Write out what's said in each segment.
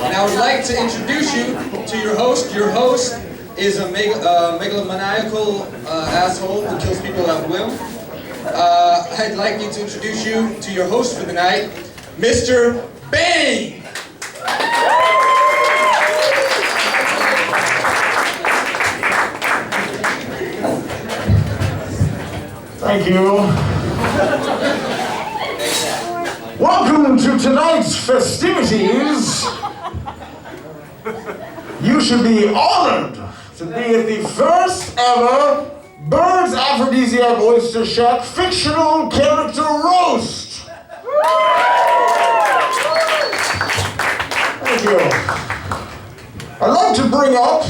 And I would like to introduce you to your host. Your host is a megalomaniacal asshole who kills people at will. I'd like me to introduce you to your host for the night, Mr. Bane! Thank you. Welcome to tonight's festivities. You should be honored to be at the first ever Bird's Aphrodisiac Oyster Shack Fictional Character Roast. Thank you. I'd like to bring up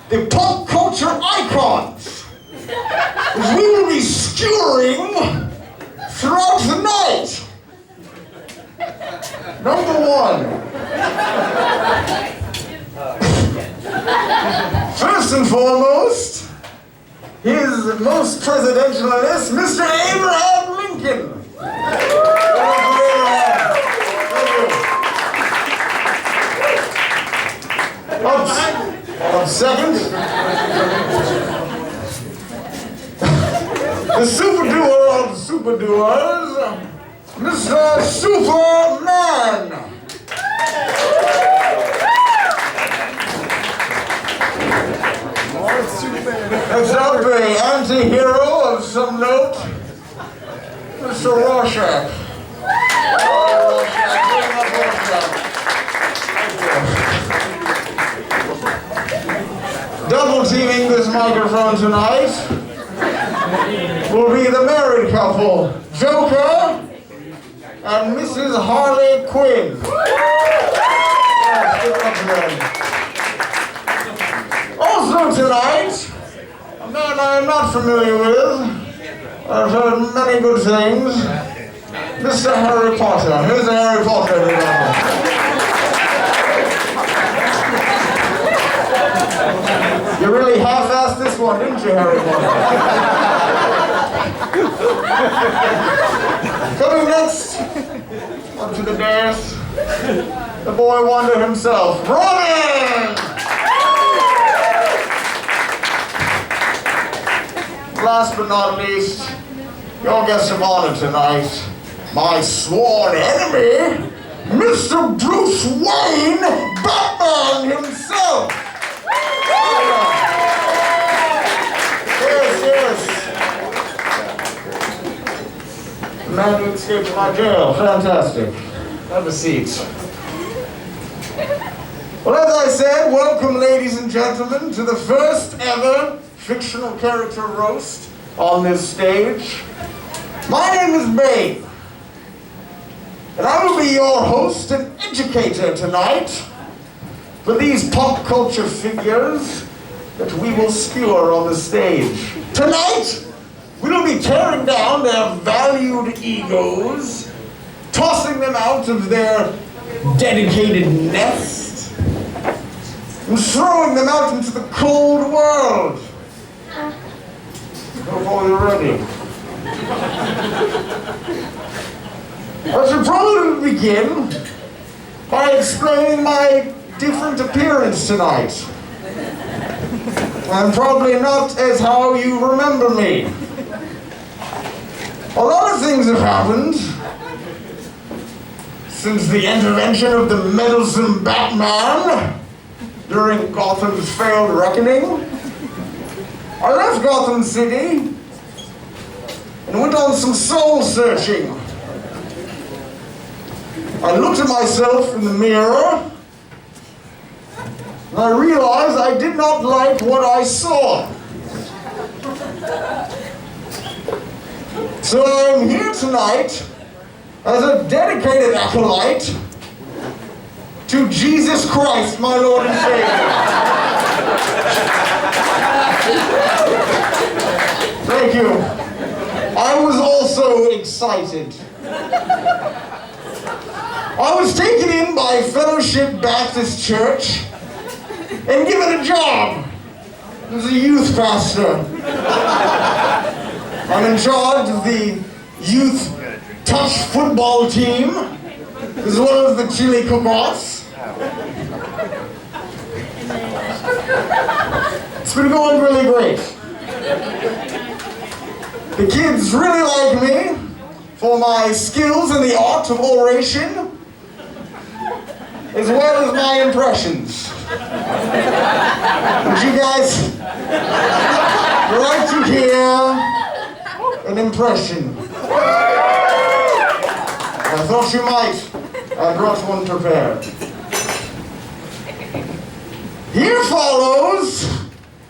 the pop culture icons, which we will be skewering throughout the night. Number one. First and foremost, his most presidential list, Mr. Abraham Lincoln. Up second, the super duo of super duos, Mr. Superman. Next up, the anti-hero of some note, Mr. Rorschach. Double teaming this microphone tonight will be the married couple, Joker and Mrs. Harley Quinn. Also tonight, a man I am not familiar with, I've heard many good things, Mr. Harry Potter. Here's Harry Potter, everybody. You really half-assed this one, didn't you, Harry Potter? Coming next, up to the dais, the boy wonder himself, Robin! Last but not least, your guest of honor tonight, my sworn enemy, Mr. Bruce Wayne, Batman himself! Yes. The man who escaped from my jail. Fantastic. Have a seat. Well, as I said, welcome, ladies and gentlemen, to the first ever fictional character roast on this stage. My name is Bane, and I will be your host and educator tonight for these pop culture figures that we will skewer on the stage. Tonight, we will be tearing down their valued egos, tossing them out of their dedicated nest, and throwing them out into the cold world. Before you're ready. I should probably begin by explaining my different appearance tonight. And probably not as how you remember me. A lot of things have happened since the intervention of the meddlesome Batman during Gotham's failed reckoning. I left Gotham City and went on some soul searching. I looked at myself in the mirror and I realized I did not like what I saw. So I'm here tonight as a dedicated acolyte to Jesus Christ, my Lord and Savior. Thank you. I was also excited. I was taken in by Fellowship Baptist Church and given a job as a youth pastor. I'm in charge of the youth touch football team, as well as the chili cook-offs. It's been going really great. The kids really like me for my skills in the art of oration, as well as my impressions. Would you guys like to hear an impression? I thought you might. I brought one prepared. Here follows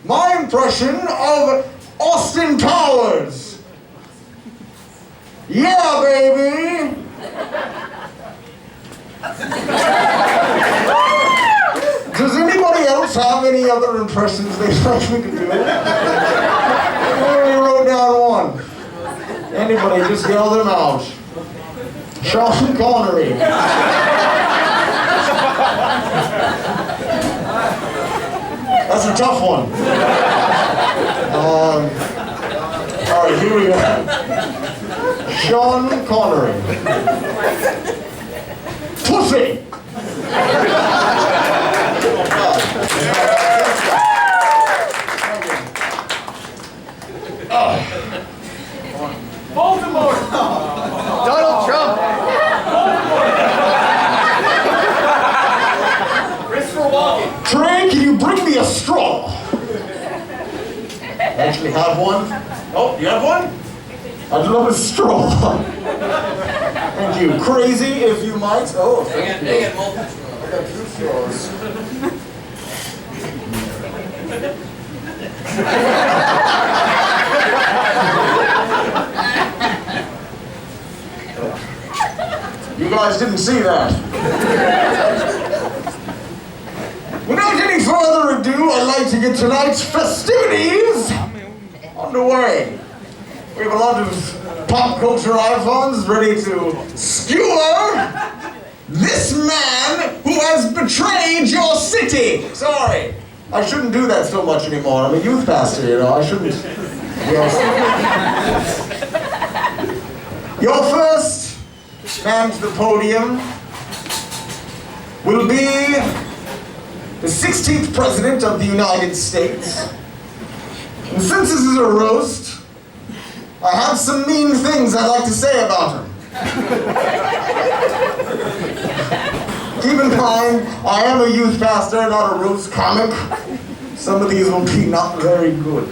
my impression of Austin Powers. Yeah, baby! Does anybody else have any other impressions they think we could do? I only wrote down one. Anybody, just yell them out. Sean Connery. That's a tough one. All right, here we go. Sean Connery. Pussy! Baltimore! Donald Trump! Christopher Walken! Trey, can you bring me a straw? Actually have one. Oh, you have one? I'd love a straw. Thank you. Crazy, if you might. Oh, thank you. I got 2 straws. You guys didn't see that. Without any further ado, I'd like to get tonight's festivities underway. We have a lot of pop culture icons ready to skewer this man who has betrayed your city. Sorry, I shouldn't do that so much anymore. I'm a youth pastor, you know. I shouldn't. Yes. Your first man to the podium will be the 16th President of the United States. And since this is a roast, I have some mean things I'd like to say about him. Keep in mind, I am a youth pastor, not a roast comic. Some of these will be not very good.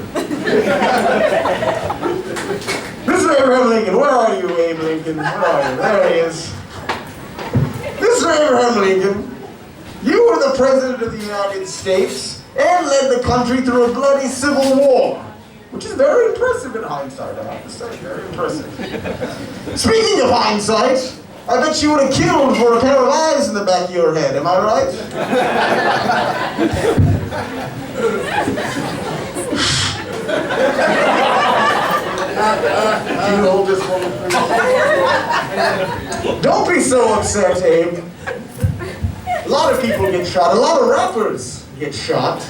Mr. Abraham Lincoln, where are you, Abe Lincoln? Where are you? There he is. Mr. Abraham Lincoln, you were the President of the United States and led the country through a bloody civil war, which is very impressive in hindsight, I have to say, very impressive. Speaking of hindsight, I bet you would have killed for a pair of eyes in the back of your head, am I right? Can you hold this one, please? Don't be so upset, Abe. A lot of people get shot. A lot of rappers get shot.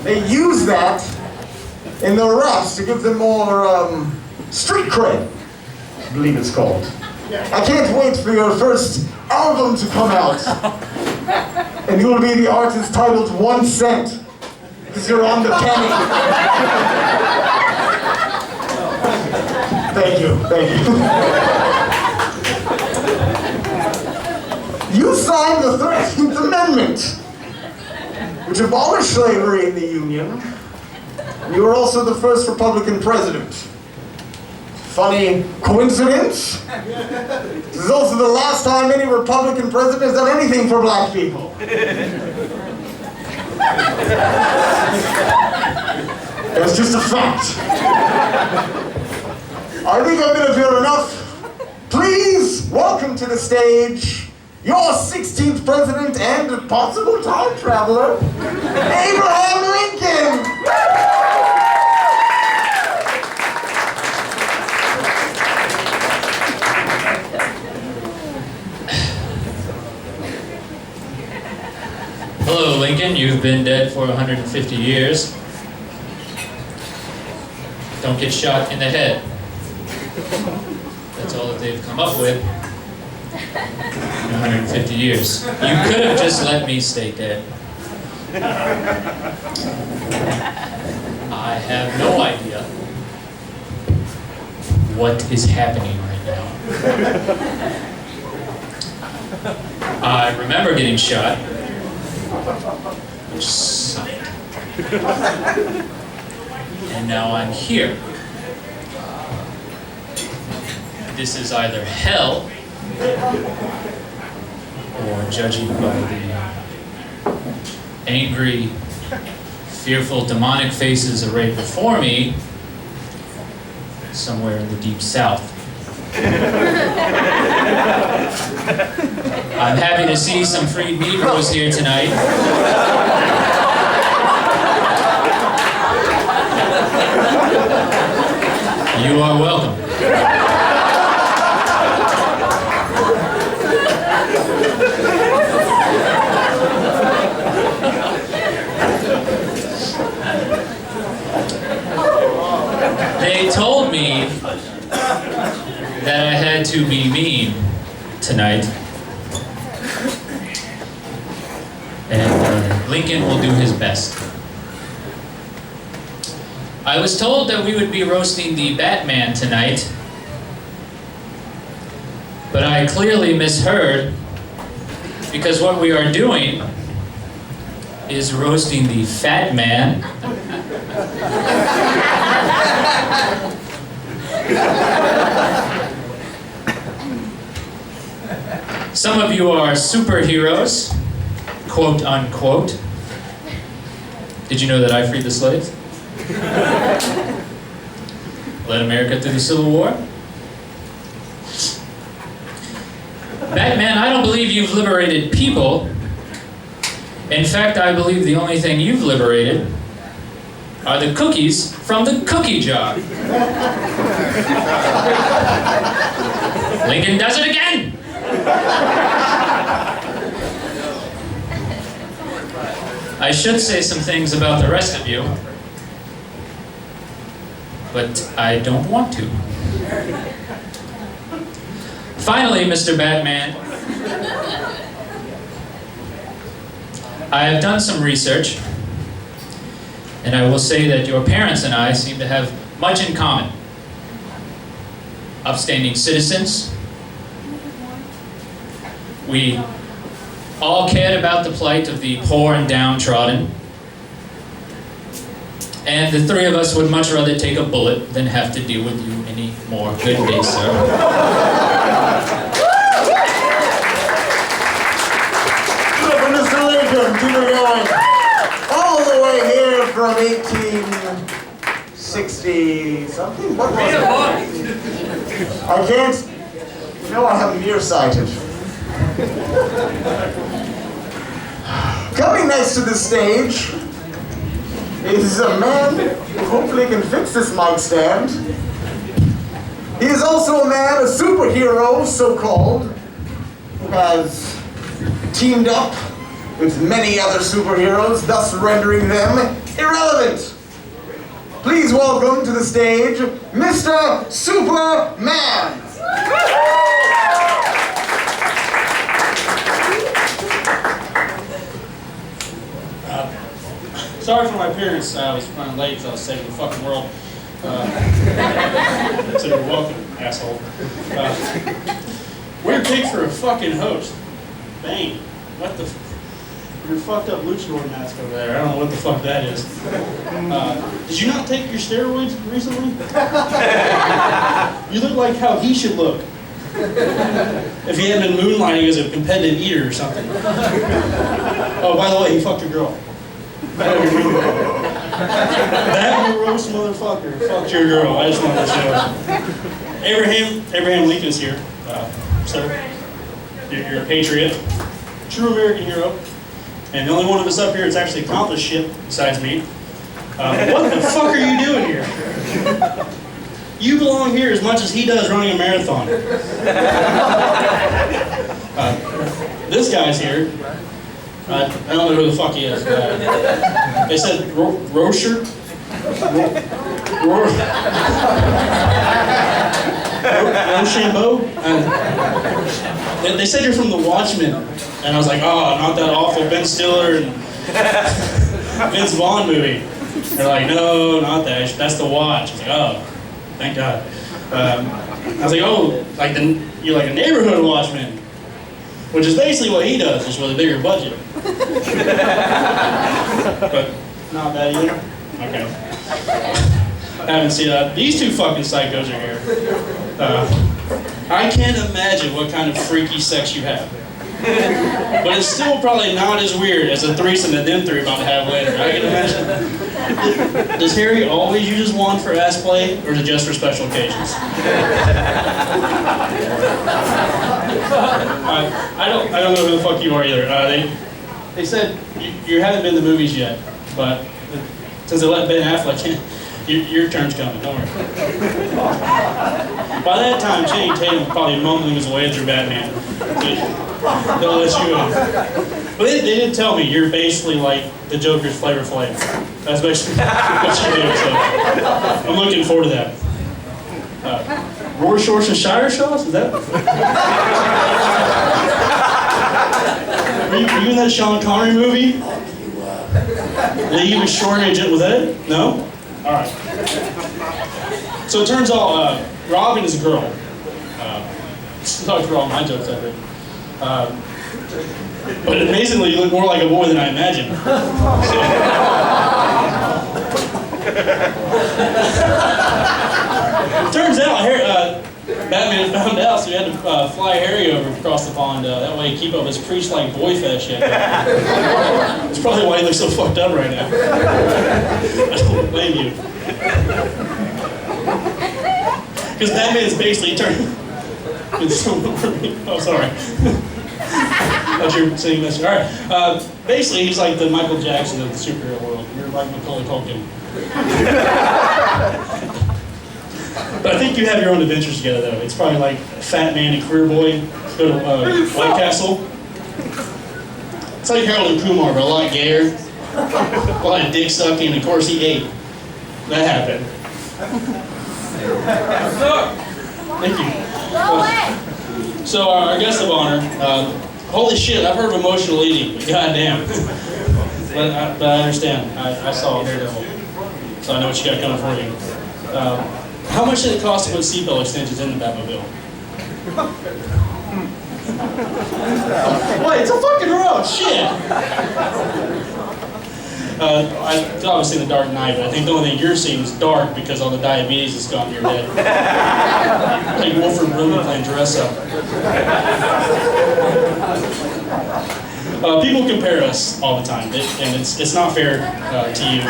They use that in their raps to give them more street cred, I believe it's called. I can't wait for your first album to come out. And you'll be the artist titled 1 Cent, because you're on the penny. Thank you, thank you. You signed the 13th Amendment, which abolished slavery in the Union. You were also the first Republican president. Funny coincidence? This is also the last time any Republican president has done anything for black people. It's just a fact. I think I've been up here enough. Please welcome to the stage your 16th president and possible time traveler, Abraham Lincoln. Hello, Lincoln. You've been dead for 150 years. Don't get shot in the head. That's all that they've come up with. in 150 years. You could have just let me stay dead. I have no idea what is happening right now. I remember getting shot, which sucked. And now I'm here. This is either hell, or judging by the angry, fearful, demonic faces arrayed before me, somewhere in the deep south. I'm happy to see some freed Negroes here tonight. You are welcome. They told me that I had to be mean tonight. And Lincoln will do his best. I was told that we would be roasting the Batman tonight, but I clearly misheard, because what we are doing is roasting the Fat Man. Some of you are superheroes, quote unquote. Did you know that I freed the slaves? Led America through the Civil War? Batman, I don't believe you've liberated people. In fact, I believe the only thing you've liberated are the cookies from the cookie jar. Lincoln does it again! I should say some things about the rest of you, but I don't want to. Finally, Mr. Batman, I have done some research, and I will say that your parents and I seem to have much in common. Upstanding citizens. We all cared about the plight of the poor and downtrodden. And the three of us would much rather take a bullet than have to deal with you any more. Good day, sir. Look, Mr. Lincoln, keep it going. All the way here from 1860 something. What was it? I can't. You know, I have nearsighted. Coming next to the stage is a man who hopefully can fix this mic stand. He is also a man, a superhero, so-called, who has teamed up with many other superheroes, thus rendering them irrelevant. Please welcome to the stage, Mr. Superman! Sorry for my appearance. I was running late, so I was saving the fucking world. So you're welcome, asshole. Weird pick for a fucking host. Bang. What the your fucked up luchador mask over there. I don't know what the fuck that is. Did you not take your steroids recently? You look like how he should look if he hadn't been moonlighting as a competitive eater or something. Oh, by the way, he fucked your girl. That roast motherfucker fucked your girl. I just wanted to show. Abraham Lincoln's here. Sir, you're a patriot, true American hero, and the only one of us up here that's actually accomplished shit besides me. What the fuck are you doing here? You belong here as much as he does running a marathon. This guy's here. I don't know who the fuck he is. They said Rochambeau? They said you're from The Watchmen. And I was like, oh, not that awful Ben Stiller and Vince Vaughn movie. They're like, no, not that. That's The Watch. I was like, oh, thank God. I was like, oh, you're like a neighborhood watchman. Which is basically what he does, just with a bigger budget. But not that either. Okay. I haven't seen that. These two fucking psychos are here. I can't imagine what kind of freaky sex you have. But it's still probably not as weird as the threesome that them three are about to have later. I can imagine. Does Harry always use his wand for ass play, or is it just for special occasions? I don't know who the fuck you are either. They said you haven't been to the movies yet, but since they let Ben Affleck in, your turn's coming. Don't worry. By that time, Channing Tatum probably mumbling his way through Batman. They'll let you in. But they did tell me you're basically like the Joker's Flavor Flav. That's basically what you do. So I'm looking forward to that. Rorschach and Shire Shots? Is that? Were you in that Sean Connery movie? Lee was short agent. Was that it? No? All right. So it turns out Robin is a girl. Not for all my jokes, I think. But amazingly, you look more like a boy than I imagined. Turns out, Batman found out, so he had to fly Harry over across the pond. That way he'd keep up his priest-like boy fetish shit. That's probably why he looks so fucked up right now. I don't blame you. Because Batman's basically turned... Oh, sorry. Thought you were saying this. All right. Basically, he's like the Michael Jackson of the superhero world. You're like Macaulay Culkin. But I think you have your own adventures together, though. It's probably like Fat Man and Career Boy go to White Castle. It's like Harold and Kumar, but a lot gayer. A lot of dick sucking, and of course he ate. That happened. Thank you. So our guest of honor, holy shit, I've heard of emotional eating, but goddamn. but I understand. I saw Daredevil, so I know what you got coming for you. How much did it cost to put seatbelt extensions in the Batmobile? Wait, it's a fucking road, shit! I've obviously seen The Dark Knight, but I think the only thing you're seeing is dark because all the diabetes has gone to your head. Like Wolford Blumen playing dress up. People compare us all the time, and it's not fair to you.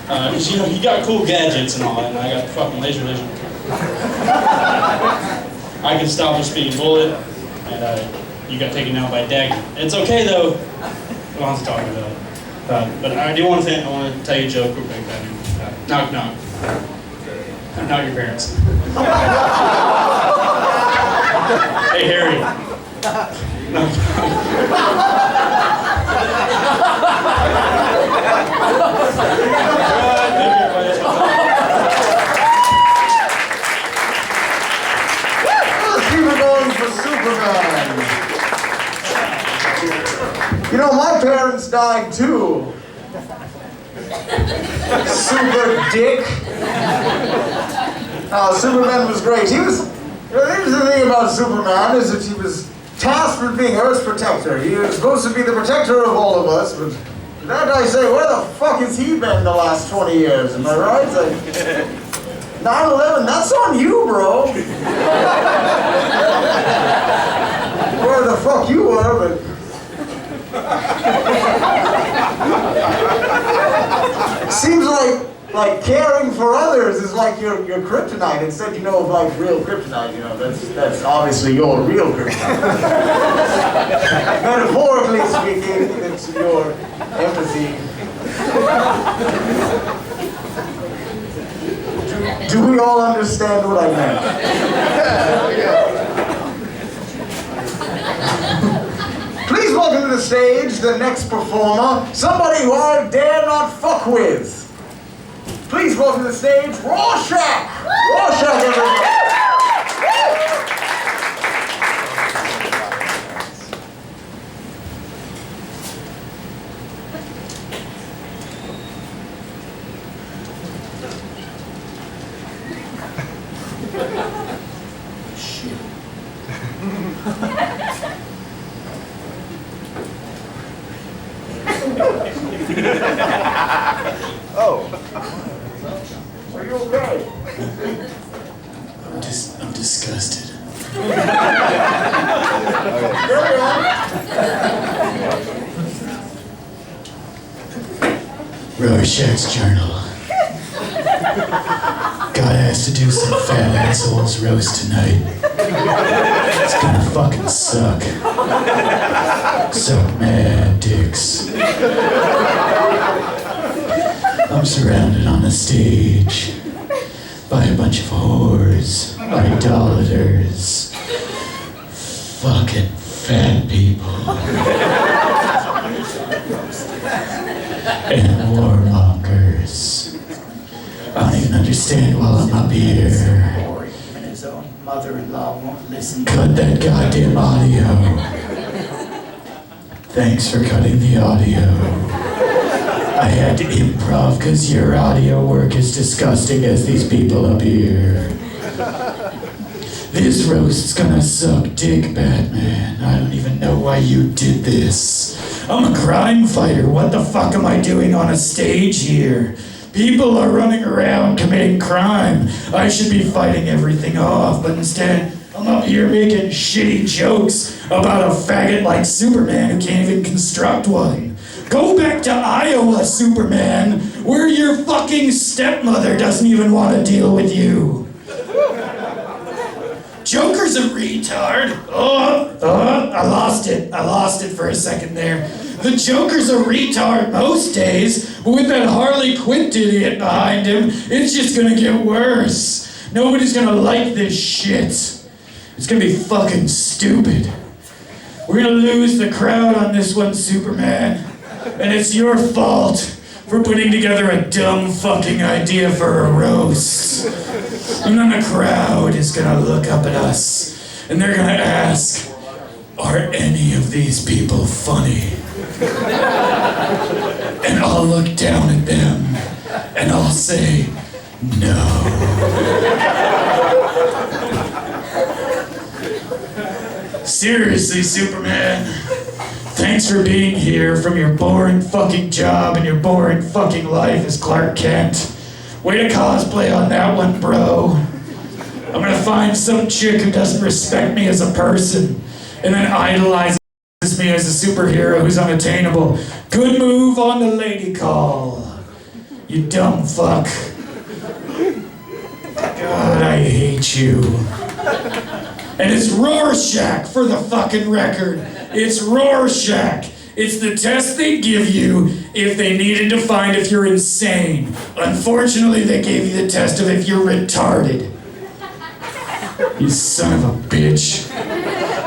Because you got cool gadgets and all, and I got fucking laser vision. I can stop a speeding bullet, and you got taken out by a dagger. It's okay though. We don't have to talk about it. But I do want to tell you a joke real quick. Knock knock. Not your parents. Hey Harry. Knock Let's keep it going for Superman. You know, my parents died too. Super dick. Superman was great. Here's the thing about Superman is that he was tasked with being Earth's protector. He was supposed to be the protector of all of us, but that I say, where the fuck has he been the last 20 years? Am I right? It's like, 9/11, that's on you, bro. Where the fuck you were, but... Seems like caring for others is like your kryptonite instead, of like real kryptonite, that's obviously your real kryptonite. Metaphorically speaking, it's your empathy. Do we all understand what I meant? Please welcome to the stage the next performer, somebody who I dare not fuck with. Please welcome to the stage, Rorschach! Rorschach, everybody! Oh. Are you okay? I'm disgusted. Carry on. Rorschach's journal. God has to do some fat assholes roast tonight. It's gonna fucking suck. Suck mad dicks. I'm surrounded on the stage by a bunch of whores, idolaters, fucking fat people, and warmongers. I don't even understand while I'm up here. And his own mother-in-law won't listen. Cut that goddamn audio. Thanks for cutting the audio. I had to improv because your audio work is disgusting as these people up here. This roast's gonna suck dick, Batman. I don't even know why you did this. I'm a crime fighter. What the fuck am I doing on a stage here? People are running around committing crime. I should be fighting everything off, but instead, I'm up here making shitty jokes about a faggot like Superman who can't even construct one. Go back to Iowa, Superman, where your fucking stepmother doesn't even want to deal with you. Joker's a retard. I lost it. I lost it for a second there. The Joker's a retard most days, but with that Harley Quinn idiot behind him, it's just gonna get worse. Nobody's gonna like this shit. It's gonna be fucking stupid. We're gonna lose the crowd on this one, Superman. And it's your fault for putting together a dumb fucking idea for a roast. And then the crowd is gonna look up at us and they're gonna ask, are any of these people funny? And I'll look down at them and I'll say, no. Seriously, Superman. Thanks for being here from your boring fucking job and your boring fucking life as Clark Kent. Way to cosplay on that one, bro. I'm gonna find some chick who doesn't respect me as a person and then idolizes me as a superhero who's unattainable. Good move on the lady call. You dumb fuck. God, I hate you. And it's Rorschach for the fucking record. It's Rorschach. It's the test they give you if they needed to find if you're insane. Unfortunately, they gave you the test of if you're retarded. You son of a bitch.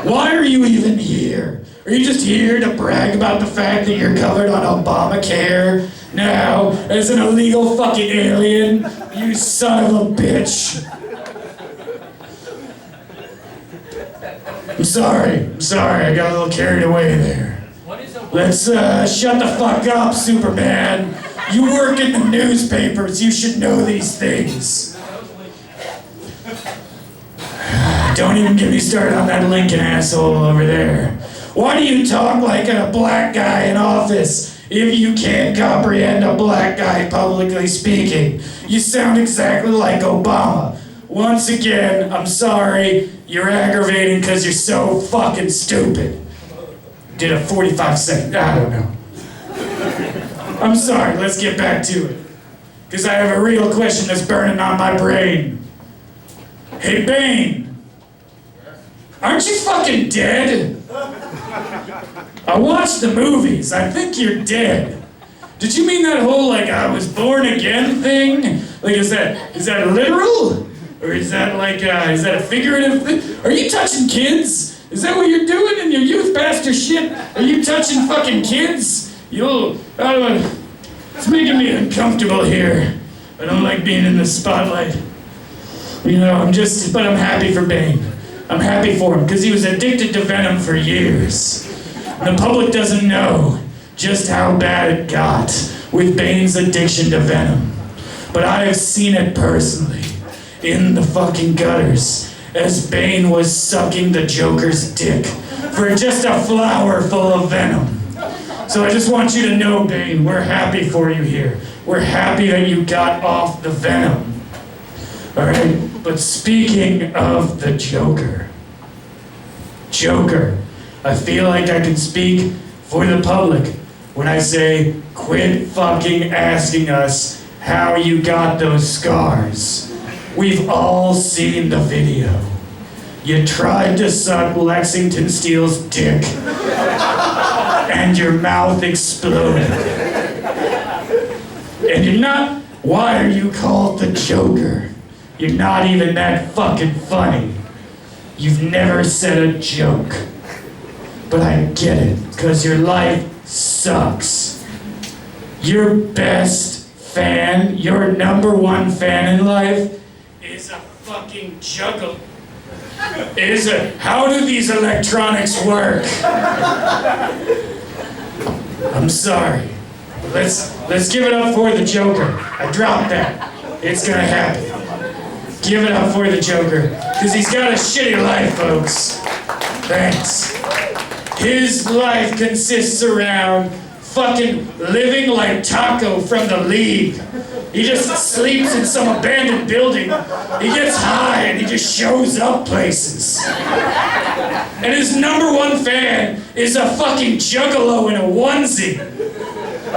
Why are you even here? Are you just here to brag about the fact that you're covered on Obamacare now as an illegal fucking alien? You son of a bitch. I'm sorry, I got a little carried away there. Let's shut the fuck up, Superman. You work in the newspapers, you should know these things. Don't even get me started on that Lincoln asshole over there. Why do you talk like a black guy in office if you can't comprehend a black guy publicly speaking? You sound exactly like Obama. Once again, I'm sorry, you're aggravating because you're so fucking stupid. Did a 45-second, I don't know. I'm sorry, let's get back to it. Because I have a real question that's burning on my brain. Hey, Bane, aren't you fucking dead? I watched the movies, I think you're dead. Did you mean that whole, like, I was born again thing? Like, is that literal? Or is that like, is that a figurative thing? Are you touching kids? Is that what you're doing in your youth pastor shit? Are you touching fucking kids? It's making me uncomfortable here. I don't like being in the spotlight. You know, but I'm happy for Bane. I'm happy for him, because he was addicted to venom for years. And the public doesn't know just how bad it got with Bane's addiction to venom. But I have seen it personally. In the fucking gutters as Bane was sucking the Joker's dick for just a flower full of venom. So I just want you to know, Bane, we're happy for you here. We're happy that you got off the venom. Alright? But speaking of the Joker, I feel like I can speak for the public when I say, quit fucking asking us how you got those scars. We've all seen the video. You tried to suck Lexington Steele's dick, and your mouth exploded. And you're not, why are you called the Joker? You're not even that fucking funny. You've never said a joke. But I get it, because your life sucks. Your best fan, your number one fan in life, is a fucking juggle. How do these electronics work? I'm sorry. Let's give it up for the Joker. I dropped that. It's gonna happen. Give it up for the Joker, because he's got a shitty life, folks. Thanks. His life consists around fucking living like Taco from the League. He just sleeps in some abandoned building. He gets high and he just shows up places. And his number one fan is a fucking juggalo in a onesie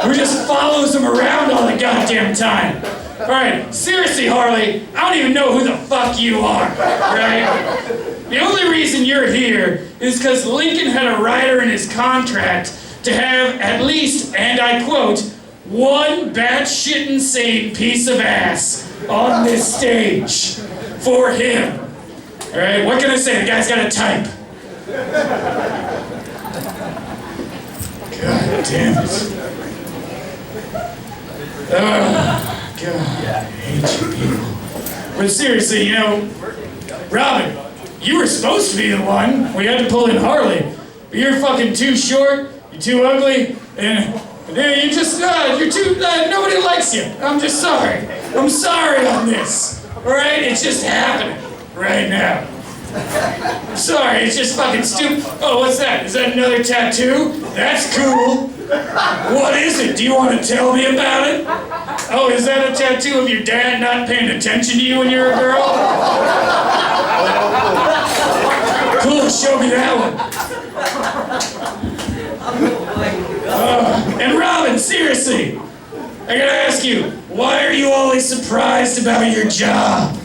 who just follows him around all the goddamn time. Alright, seriously, Harley, I don't even know who the fuck you are, right? The only reason you're here is because Lincoln had a rider in his contract to have at least, and I quote, one batshit insane piece of ass on this stage for him. Alright, what can I say? The guy's got a type. God damn it. Oh, God, I hate you people. But seriously, you know, Robin, you were supposed to be the one. We had to pull in Harley. But you're fucking too short, you're too ugly, and you just, you're too, nobody likes you. I'm just sorry. I'm sorry on this. Alright? It's just happening right now. I'm sorry, it's just fucking stupid. Oh, what's that? Is that another tattoo? That's cool. What is it? Do you want to tell me about it? Oh, is that a tattoo of your dad not paying attention to you when you're a girl? Cool, show me that one. And Robin, seriously, I gotta ask you, why are you always surprised about your job?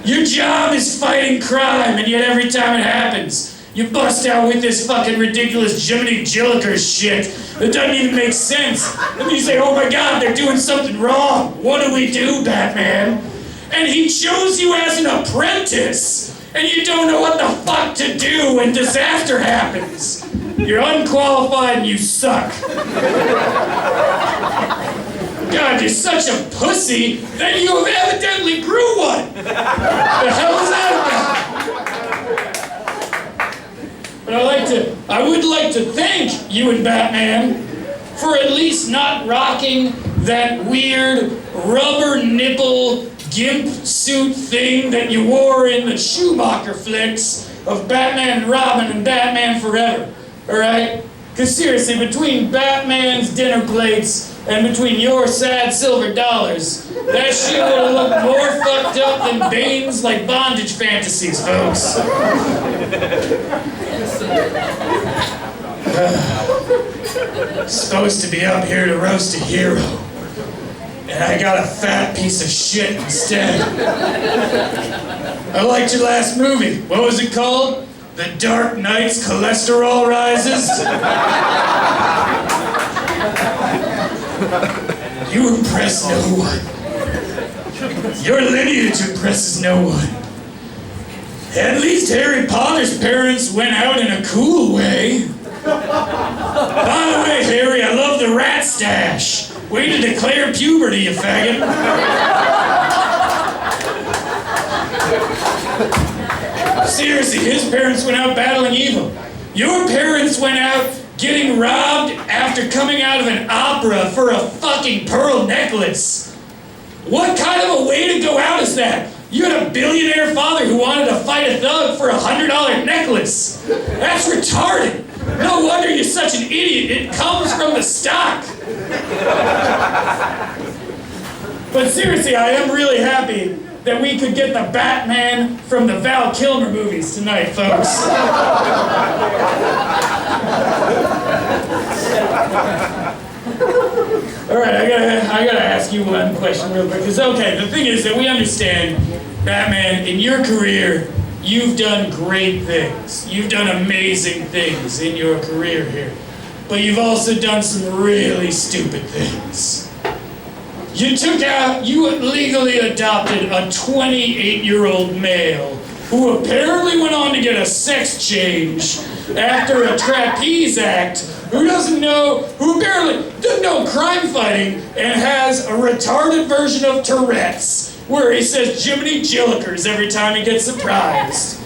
Your job is fighting crime, and yet every time it happens, you bust out with this fucking ridiculous Jiminy Jillikers shit that doesn't even make sense. And you say, oh my God, they're doing something wrong. What do we do, Batman? And he chose you as an apprentice, and you don't know what the fuck to do when disaster happens. You're unqualified and you suck. God, you're such a pussy that you have evidently grew one. The hell is that about? But I would like to thank you and Batman for at least not rocking that weird rubber nipple gimp suit thing that you wore in the Schumacher flicks of Batman and Robin and Batman Forever. Alright? Because seriously, between Batman's dinner plates and between your sad silver dollars, that shit would have looked more fucked up than Bane's like bondage fantasies, folks. Supposed to be up here to roast a hero, and I got a fat piece of shit instead. I liked your last movie. What was it called? The Dark Knight's Cholesterol Rises? You impress no one. Your lineage impresses no one. At least Harry Potter's parents went out in a cool way. By the way, Harry, I love the rat stash. Way to declare puberty, you faggot. Seriously, his parents went out battling evil. Your parents went out getting robbed after coming out of an opera for a fucking pearl necklace. What kind of a way to go out is that? You had a billionaire father who wanted to fight a thug for $100 necklace. That's retarded. No wonder you're such an idiot. It comes from the stock. But seriously, I am really happy that we could get the Batman from the Val Kilmer movies tonight, folks. All right, I gotta ask you one question real quick. Because, okay, the thing is that we understand, Batman, in your career, you've done great things. You've done amazing things in your career here. But you've also done some really stupid things. You legally adopted a 28-year-old male who apparently went on to get a sex change after a trapeze act, who apparently doesn't know crime fighting and has a retarded version of Tourette's, where he says Jiminy Jillikers every time he gets surprised.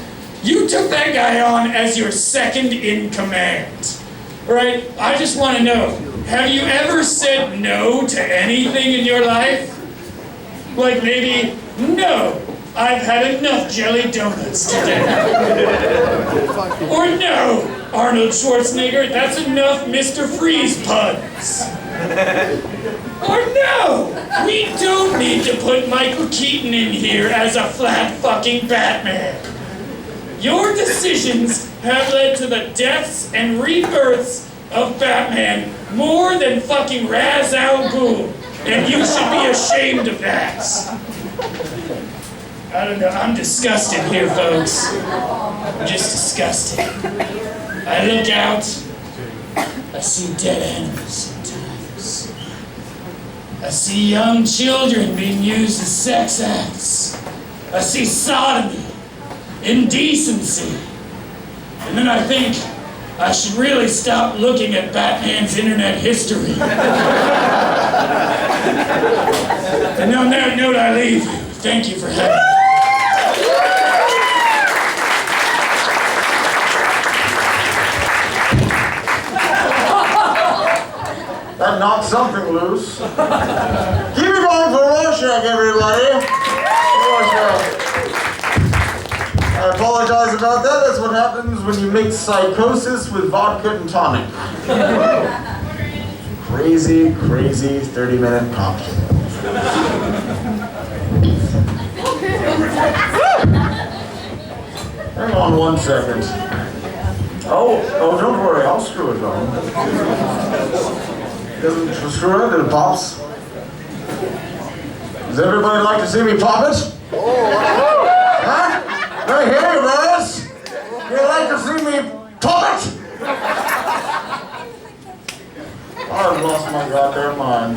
You took that guy on as your second in command, right? I just want to know, have you ever said no to anything in your life? Like maybe, no, I've had enough jelly donuts today. Or no, Arnold Schwarzenegger, that's enough Mr. Freeze puns. Or no, we don't need to put Michael Keaton in here as a flat fucking Batman. Your decisions have led to the deaths and rebirths of Batman more than fucking Ra's al Ghul, and you should be ashamed of that. I don't know, I'm disgusted here, folks. I'm just disgusted. I look out, I see dead animals sometimes. I see young children being used as sex acts. I see sodomy, indecency, and then I think I should really stop looking at Batman's internet history. And on that note, I leave you. Thank you for having me. That knocked something loose. Keep it going for Rorschach, everybody. Rorschach. I apologize about that. That's what happens when you mix psychosis with vodka and tonic. Crazy, crazy 30-minute cocktail. Hang on 1 second. Oh, don't worry. I'll screw it on. Doesn't screw it, it pops. Does everybody like to see me pop it? Huh? Right here, you guys. You like to see me pop it? I've lost my goddamn mind.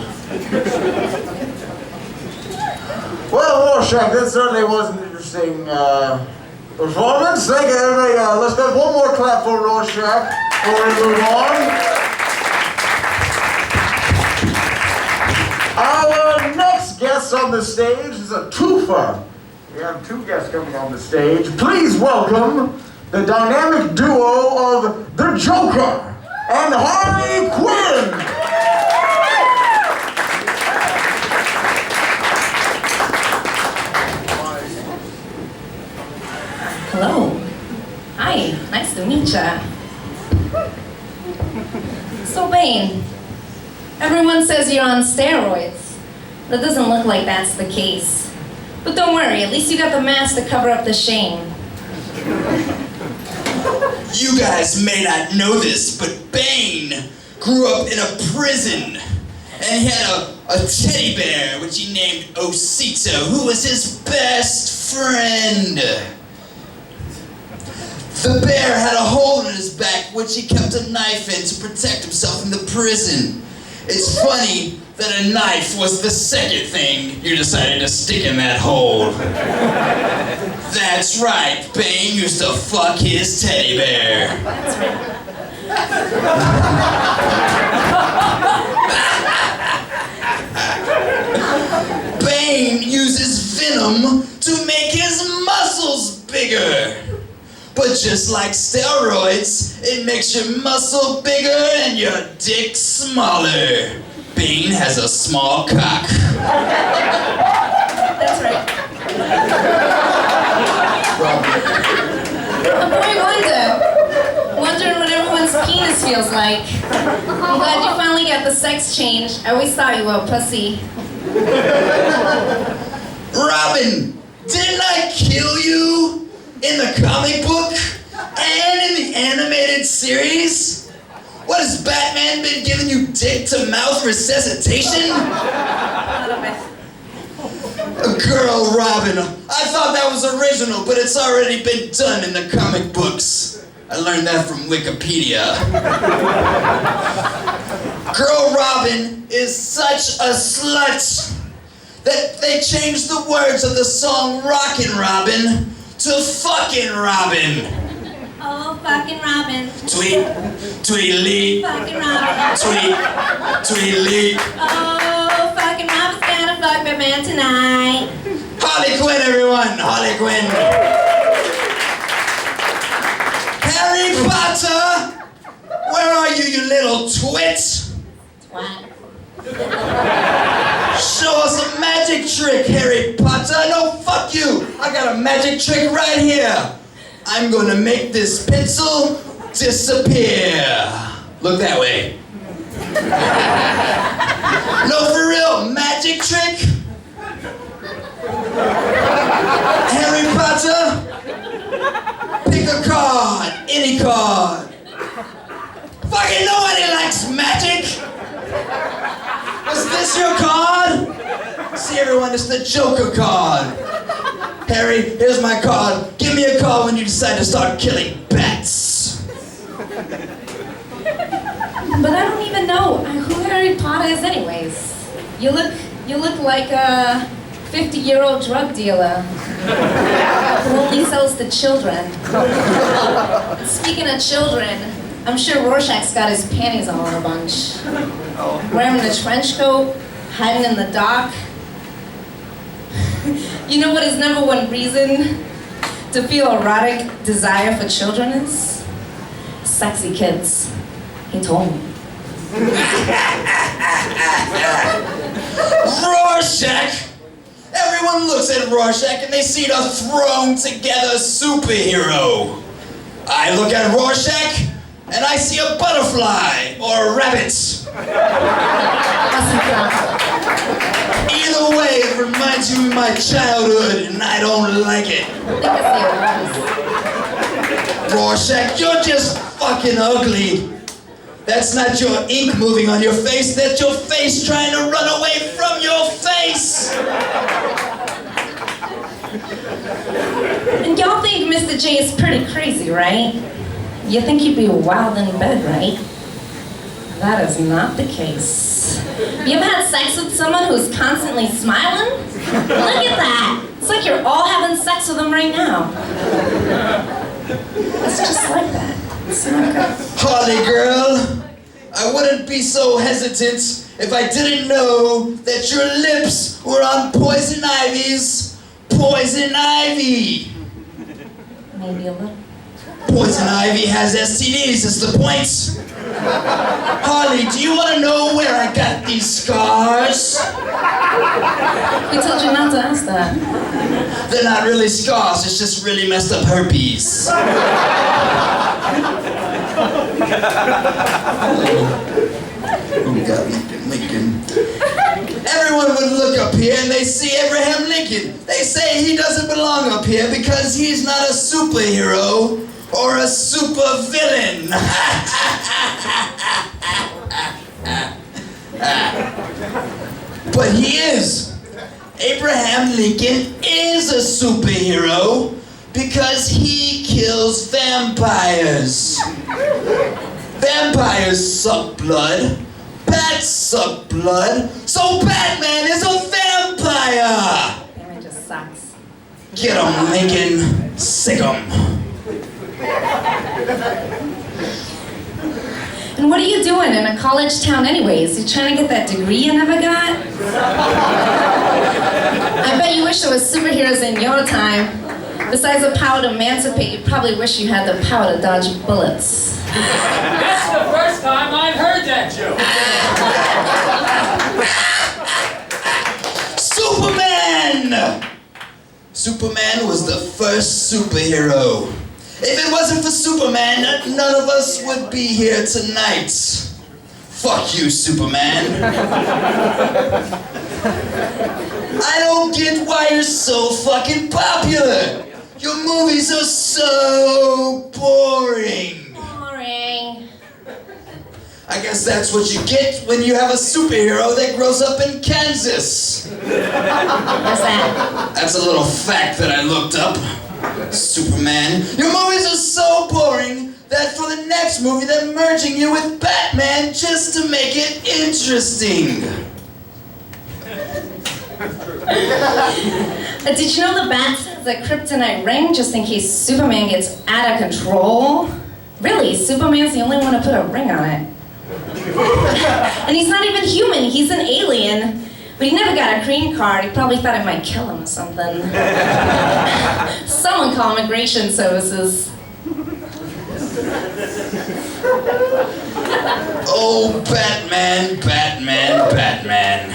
Well, Rorschach, this certainly was an interesting performance. Thank you, everybody. Let's have one more clap for Rorschach before we move on. Our next guest on the stage is a twofer. We have 2 guests coming on the stage. Please welcome the dynamic duo of the Joker and Harley Quinn. Hello. Hi, nice to meet ya. So Bane, everyone says you're on steroids. That doesn't look like that's the case. But don't worry, at least you got the mask to cover up the shame. You guys may not know this, but Bane grew up in a prison. And he had a teddy bear, which he named Osito, who was his best friend. The bear had a hole in his back, which he kept a knife in to protect himself in the prison. It's funny that a knife was the second thing you decided to stick in that hole. That's right, Bane used to fuck his teddy bear. That's right. Bane uses venom to make his muscles bigger. But just like steroids, it makes your muscle bigger and your dick smaller. Bane has a small cock. That's right. A boy wonder. Wondering what everyone's keen penis feels like. I'm glad you finally got the sex change. I always thought you were a pussy. Robin, didn't I kill you in the comic book and in the animated series? What, has Batman been giving you dick-to-mouth resuscitation? Girl Robin, I thought that was original, but it's already been done in the comic books. I learned that from Wikipedia. Girl Robin is such a slut that they changed the words of the song Rockin' Robin to Fucking Robin. Oh, fucking Robin. Tweet, tweetly, Fucking Robin. tweet, tweetly. Oh, fucking Robin's gonna fuck Batman tonight. Harley Quinn, everyone, Harley Quinn. Harry Potter, where are you, you little twit? What? Show us a magic trick, Harry Potter. No, fuck you. I got a magic trick right here. I'm gonna make this pencil disappear. Look that way. No, for real, magic trick? Harry Potter, pick a card, any card. Fucking nobody likes magic. Is this your card? See everyone, it's the Joker card. Harry, here's my card. Give me a call when you decide to start killing bats. But I don't even know who Harry Potter is anyways. You look like a 50-year-old drug dealer who only sells to children. Speaking of children, I'm sure Rorschach's got his panties all in a bunch. Wearing a trench coat, hiding in the dark. You know what his number one reason to feel erotic desire for children is? Sexy kids. He told me. Rorschach! Everyone looks at Rorschach and they see the thrown together superhero. I look at Rorschach and I see a butterfly or a rabbit. Either way, it reminds you of my childhood and I don't like it. Rorschach, you're just fucking ugly. That's not your ink moving on your face, that's your face trying to run away from your face! And y'all think Mr. J is pretty crazy, right? You think he'd be wild in bed, right? That is not the case. You ever had sex with someone who's constantly smiling? Look at that! It's like you're all having sex with them right now. It's just like that. It's not good. Harley girl, I wouldn't be so hesitant if I didn't know that your lips were on Poison Ivy's Poison Ivy. Maybe a little. Poison Ivy has STDs, is the point. Harley, do you want to know where I got these scars? Who told you not to ask that? They're not really scars, it's just really messed up herpes. Who got Lincoln? Everyone would look up here and they see Abraham Lincoln. They say he doesn't belong up here because he's not a superhero or a super villain. But he is. Abraham Lincoln is a superhero because he kills vampires. Vampires suck blood. Bats suck blood. So Batman is a vampire. Batman just sucks. Get him, Lincoln. Sick him. And what are you doing in a college town anyways? You trying to get that degree you never got? I bet you wish there was superheroes in your time. Besides the power to emancipate, you probably wish you had the power to dodge bullets. That's the first time I've heard that joke. Superman! Superman was the first superhero. If it wasn't for Superman, none of us would be here tonight. Fuck you, Superman. I don't get why you're so fucking popular. Your movies are so boring. Boring. I guess that's what you get when you have a superhero that grows up in Kansas. What's that? That's a little fact that I looked up. Superman, your movies are so boring that for the next movie they're merging you with Batman just to make it interesting. Did you know the bat has a kryptonite ring just in case Superman gets out of control? Really, Superman's the only one to put a ring on it. And he's not even human, he's an alien. But he never got a green card. He probably thought it might kill him or something. Someone call Immigration Services. Oh, Batman, Batman, Batman.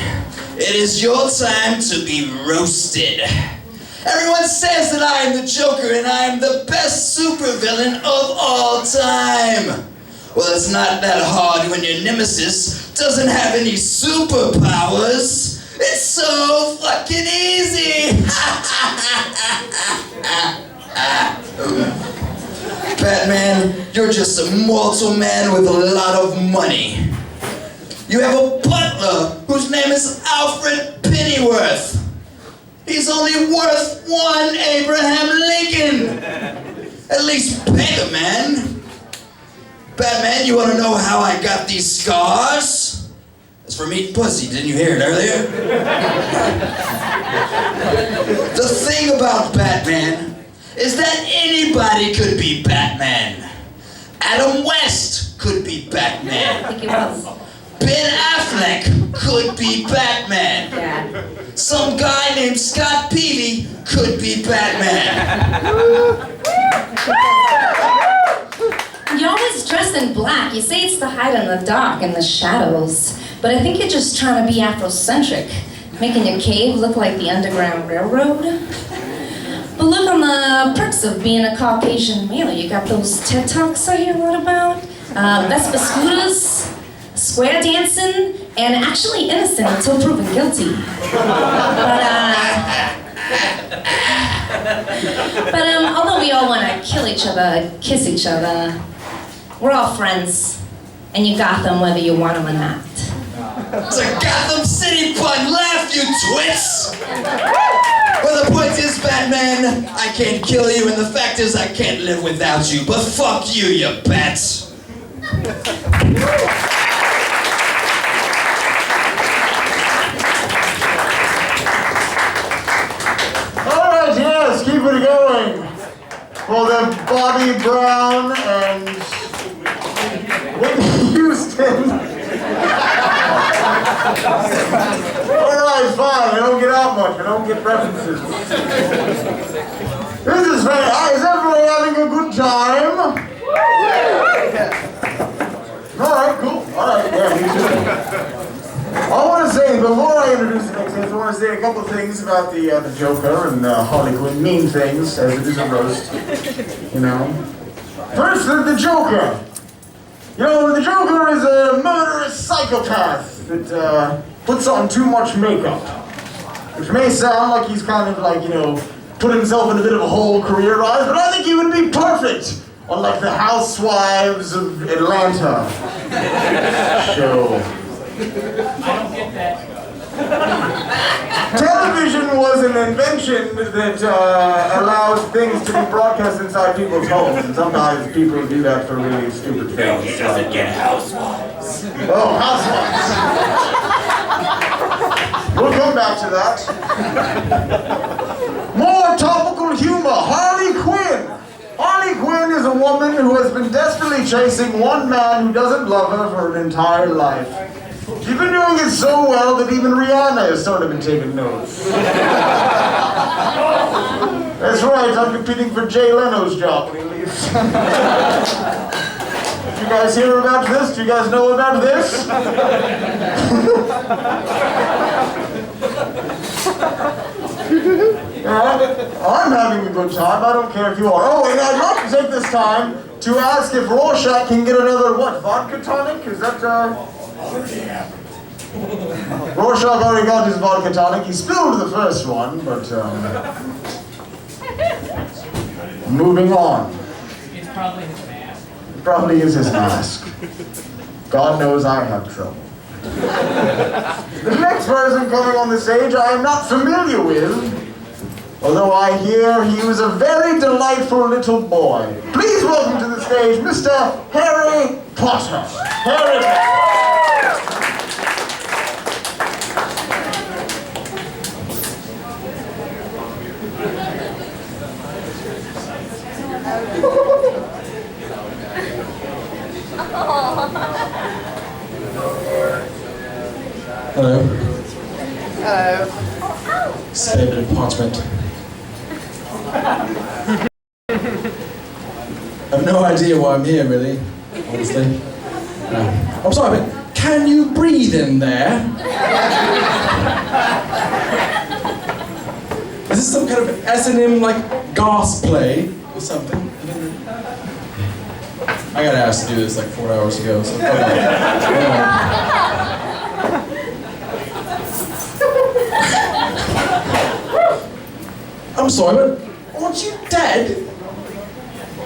It is your time to be roasted. Everyone says that I am the Joker and I am the best supervillain of all time. Well, it's not that hard when your nemesis doesn't have any superpowers. It's so fucking easy. Batman, you're just a mortal man with a lot of money. You have a butler whose name is Alfred Pennyworth. He's only worth one Abraham Lincoln. At least pay the man. Batman, you want to know how I got these scars? It's from eating pussy, didn't you hear it earlier? The thing about Batman is that anybody could be Batman. Adam West could be Batman. I think it was. Ben Affleck could be Batman. Yeah. Some guy named Scott Peavy could be Batman. You're always dressed in black. You say it's to hide in the dark and the shadows. But I think you're just trying to be Afrocentric, making your cave look like the Underground Railroad. But look on the perks of being a Caucasian male. You got those TED Talks I hear a lot about, Vespa scooters, square dancing, and actually innocent until proven guilty. But although we all want to kill each other, kiss each other, we're all friends, and you got them whether you want them or not. It's a Gotham City pun. Laugh, you twits! Well, the point is, Batman, I can't kill you, and the fact is I can't live without you. But fuck you, you bats! Alright, yes, keep it going. For the Bobby Brown and Whitney Houston. Alright, fine, I don't get out much, I don't get references. This is great. Is everybody having a good time? Alright, cool. Alright, yeah, me too. I want to say, before I introduce the next guest, I want to say a couple of things about the Joker and Harley Quinn. Mean things, as it is a roast. You know. First, the Joker. You know, the Joker is a murderous psychopath that puts on too much makeup. Which may sound like he's kind of like, you know, put himself in a bit of a hole career-wise, but I think he would be perfect on like the Housewives of Atlanta show. I don't get that. Television was an invention that allows things to be broadcast inside people's homes, and sometimes people do that for really stupid things. He doesn't get housewives. Oh, housewives. We'll come back to that. More topical humor. Harley Quinn. Harley Quinn is a woman who has been desperately chasing one man who doesn't love her for an entire life. She's been doing it so well that even Rihanna has sort of been taking notes. That's right, I'm competing for Jay Leno's job when he leaves. Did you guys hear about this? Do you guys know about this? I'm having a good time. I don't care if you are. Oh, and I'd like to take this time to ask if Rorschach can get another, what, vodka tonic? Is that, Rorschach already got his vodka tonic. He spilled the first one, but, moving on. It's probably his mask. It probably is his mask. God knows I have trouble. The next person coming on the stage I am not familiar with, although I hear he was a very delightful little boy. Please welcome to the stage Mr. Harry Potter. Harry Potter. Hello. Hello. Statement of parchment. I have no idea why I'm here, really, honestly. I'm sorry, but can you breathe in there? Is this some kind of S&M, like, gas play or something? I got asked to do this like 4 hours ago, so come on. I'm sorry, but aren't you dead?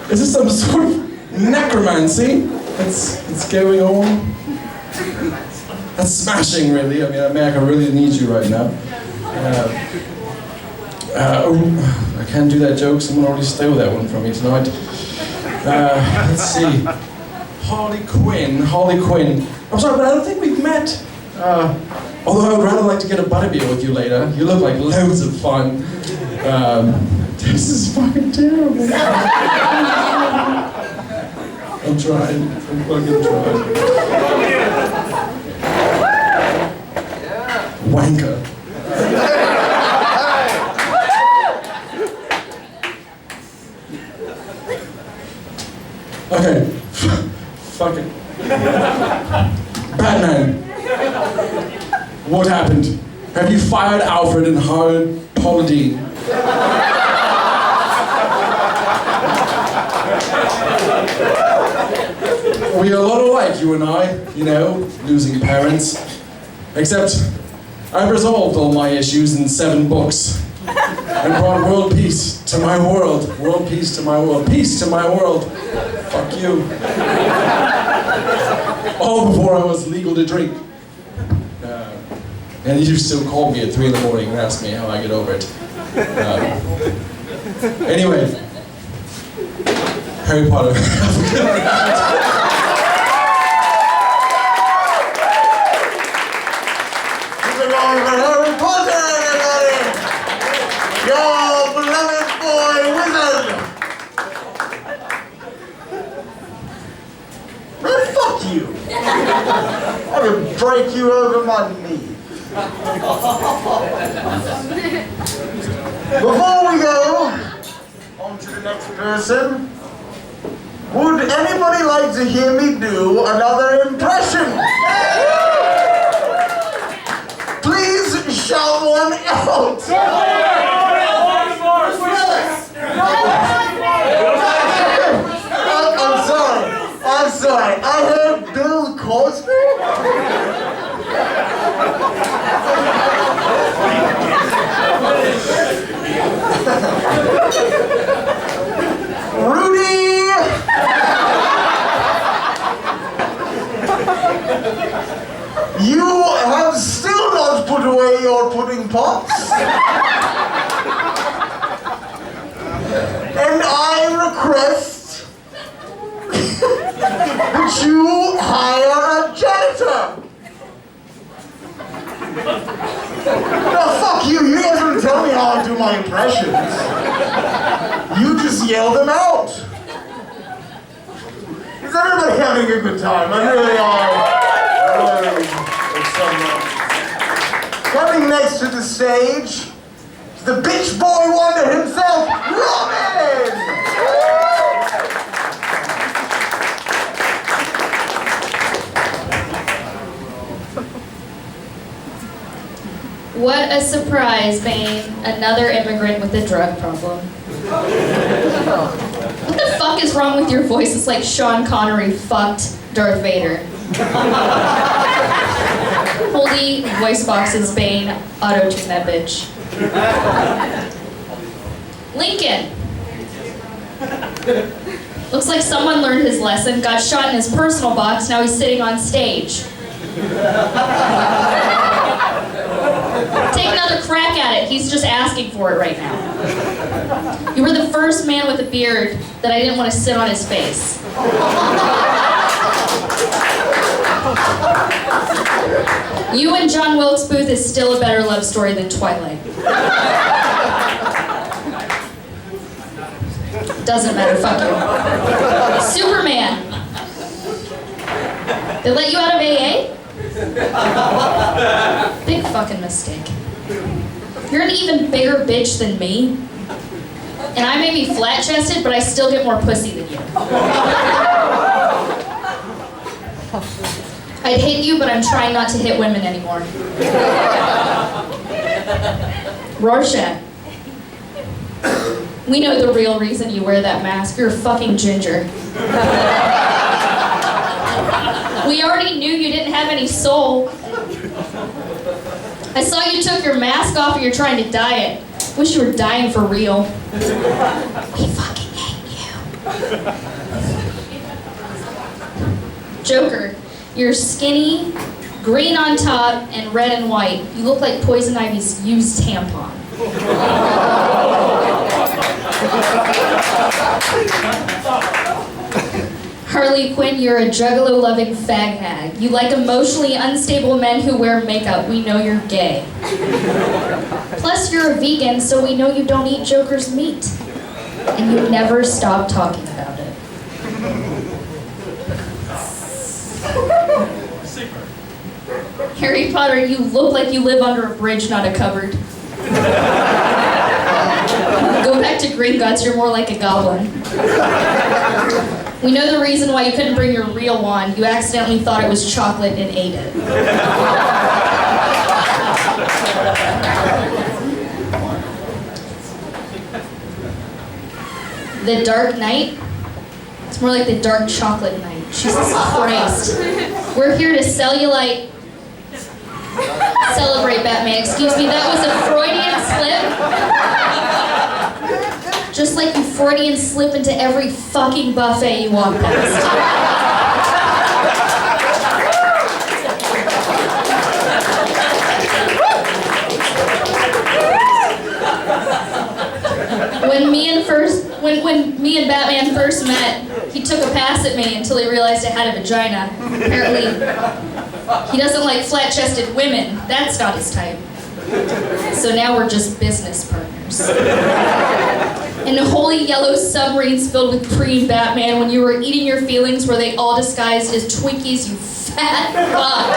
Is this some sort of necromancy that's going on? That's smashing, really. I mean, America really needs you right now. I can't do that joke. Someone already stole that one from me tonight. Let's see. Harley Quinn. I'm sorry, but I don't think we've met. Although I would rather like to get a butterbeer with you later. You look like loads of fun. This is fucking terrible. I'm trying. I'm fucking trying. Wanker. Okay. Fuck it. Batman. What happened? Have you fired Alfred and hired Paula Deen? We are a lot alike, you and I, you know, losing parents. Except, I've resolved all my issues in 7 books. And brought world peace to my world. World peace to my world. Peace to my world. Fuck you. All before I was legal to drink. And you still call me at 3 in the morning and ask me how I get over it. Anyway, Harry Potter. Keep it going for Harry Potter, everybody! Your beloved boy wizard! Man, fuck you! I could break you over my knee. Before we go on to the next person, would anybody like to hear me do another impression? Please shout one out! I'm sorry. I heard Bill Cosby? Rudy! You have still not put away your pudding pots. And I request that you hire a janitor. No, fuck you. You guys don't tell me how I do my impressions. You just yell them out. Is everybody having a good time? I really are. Coming next to the stage is the bitch boy wonder himself, Robin! What a surprise, Bane. Another immigrant with a drug problem. What the fuck is wrong with your voice? It's like Sean Connery fucked Darth Vader. Holy voice boxes, Bane. Auto-tune that bitch. Lincoln. Looks like someone learned his lesson, got shot in his personal box, now he's sitting on stage. Take another crack at it. He's just asking for it right now. You were the first man with a beard that I didn't want to sit on his face. You and John Wilkes Booth is still a better love story than Twilight. Doesn't matter, fuck you. Superman. They let you out of AA? Big fucking mistake. You're an even bigger bitch than me. And I may be flat-chested, but I still get more pussy than you. I'd hit you, but I'm trying not to hit women anymore. Rorschach. We know the real reason you wear that mask. You're a fucking ginger. We already knew you didn't have any soul. I saw you took your mask off and you're trying to diet. Wish you were dying for real. We fucking hate you. Joker, you're skinny, green on top, and red and white. You look like Poison Ivy's used tampon. Harley Quinn, you're a juggalo-loving fag hag. You like emotionally unstable men who wear makeup. We know you're gay. Plus, you're a vegan, so we know you don't eat Joker's meat. And you never stop talking about it. Harry Potter, you look like you live under a bridge, not a cupboard. Go back to Gringotts, you're more like a goblin. We know the reason why you couldn't bring your real wand. You accidentally thought it was chocolate and ate it. The Dark Knight? It's more like the Dark Chocolate Knight. Jesus Christ. We're here to cellulite. Celebrate, Batman. Excuse me, that was a Freudian slip. Just like you Freudian slip into every fucking buffet you walk past. When me and Batman first met, he took a pass at me until he realized I had a vagina. Apparently, he doesn't like flat-chested women. That's not his type. So now we're just business partners. And the holy yellow submarines filled with cream, Batman, when you were eating your feelings, were they all disguised as Twinkies, you fat fuck?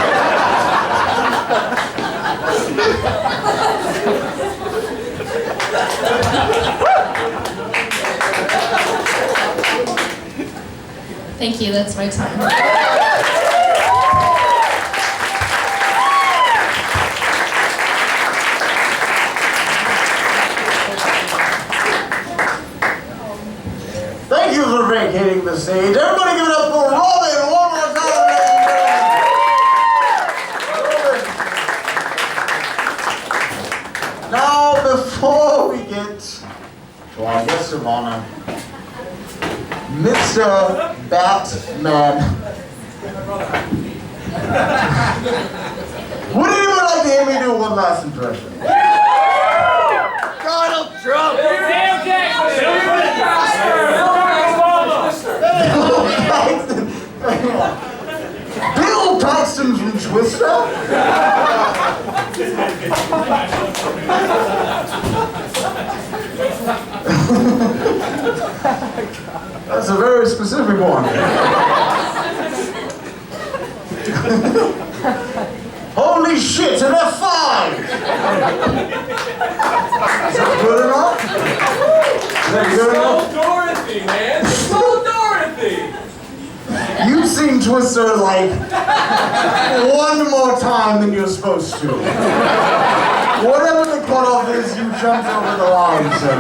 Thank you, that's my time. Thank you for vacating the stage. Everybody give it up for Robin one more time, ladies and gentlemen. Now, before we get to our guest of honor, Mr. Batman. Would anyone like to hear me do one last impression? Donald Trump! Bill Paxton from Twister? That's a very specific one. Holy shit, an F5! Is that good enough? Is that good enough? Dorothy, man! Slow Dorothy! You've seen Twister like one more time than you're supposed to. Whatever the cutoff is, you jumped over the line, sir.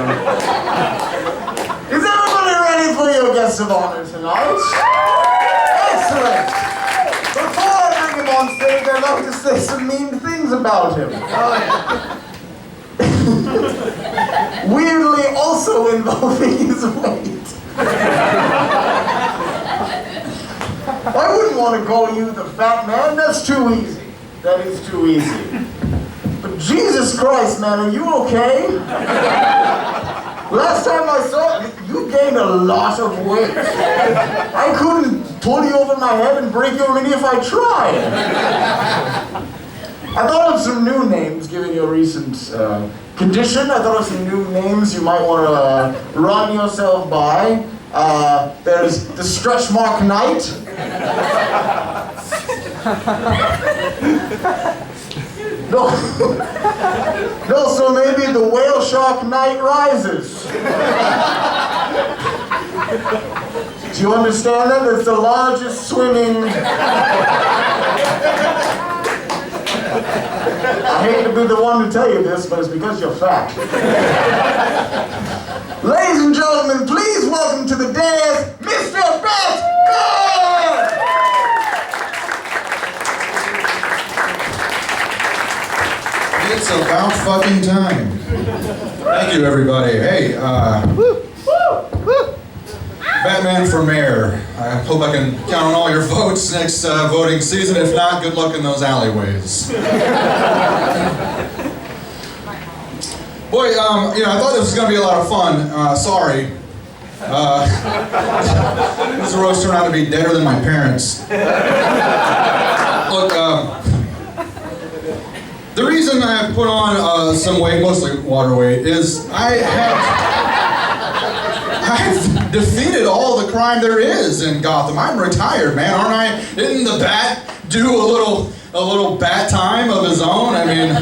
Is everybody ready for your guest of honor tonight? Excellent. Before I bring him on stage, I'd like to say some mean things about him. Weirdly also involving his weight. I wouldn't want to call you the fat man. That's too easy. That is too easy. But Jesus Christ, man, are you okay? Last time I saw you, you gained a lot of weight. I couldn't pull you over my head and break your knee if I tried. I thought of some new names, given your recent condition. I thought of some new names you might want to run yourself by. There's the Stretch Mark Knight. No, so maybe the Whale Shark Knight Rises. Do you understand that? It's the largest swimming... I hate to be the one to tell you this, but it's because you're fat. Ladies and gentlemen, please welcome to the dais, Mr. Batman! It's about fucking time. Thank you, everybody. Hey, Batman for mayor. I hope I can count on all your votes next voting season. If not, good luck in those alleyways. Boy, you know, I thought this was going to be a lot of fun. Sorry. This roast turned out to be deader than my parents. Look, the reason I put on some weight, mostly water weight, is I've defeated all the crime there is in Gotham. I'm retired, man, aren't I? Didn't the Bat do a little Bat time of his own? I mean,